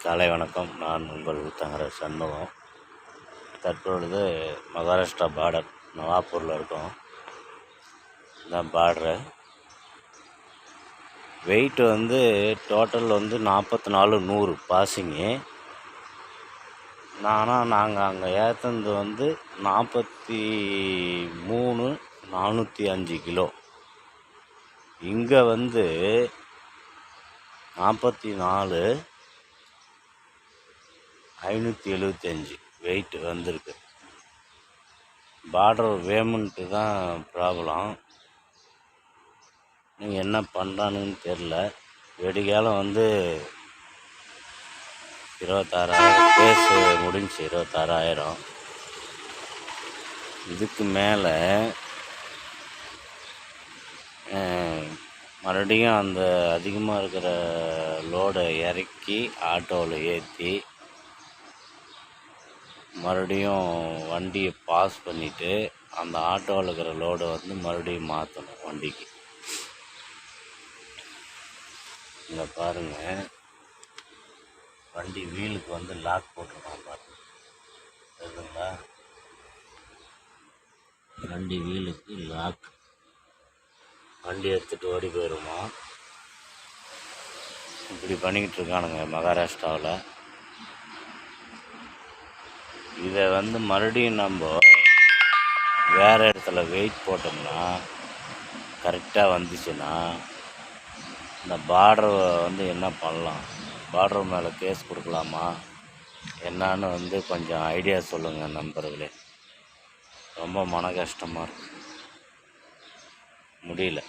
காலை வணக்கம். நான் உங்கள் ஊத்தங்கர சண்முகம். தற்பொழுது மகாராஷ்டிரா பார்டர் நவாப்பூரில் இருக்கோம். இதான் பார்டரு. Wait total 44,100 பாசிங்கு. நாங்கள் அங்கே ஏற்றுனது 43,405 கிலோ. இங்கே 44,575 வெயிட் வந்திருக்கு. பார்டர் வேமெண்ட்டு தான் ப்ராப்ளம். நீங்கள் என்ன பண்ணுறானுன்னு தெரில. வெடிகாலம் 26,000 கேஸு முடிஞ்சு 26,000. இதுக்கு மேலே மறுபடியும் அந்த அதிகமாக இருக்கிற லோடை இறக்கி ஆட்டோவில் ஏற்றி மறுபடியும் வண்டியை பாஸ் பண்ணிவிட்டு அந்த ஆட்டோவில் இருக்கிற லோடை மறுபடியும் மாற்றணும் வண்டிக்கு. இங்கே பாருங்கள், வண்டி வீலுக்கு லாக் போட்டிருக்கான் பாருங்க, தெரியுதுங்களா? வண்டி வீலுக்கு லாக். வண்டி எடுத்துகிட்டு ஓடி போயிடுமா. இப்படி பண்ணிக்கிட்டு இருக்கானுங்க மகாராஷ்டிராவில். இதை மறுபடியும் நம்ம வேறு இடத்துல வெயிட் போட்டோம்னா கரெக்டாக வந்துச்சுன்னா இந்த பார்டரை என்ன பண்ணலாம்? பார்டர் மேலே கேஸ் கொடுக்கலாமா என்னான்னு கொஞ்சம் ஐடியா சொல்லுங்கள் நண்பர்களே. ரொம்ப மன கஷ்டமாக இருக்கு, முடியல.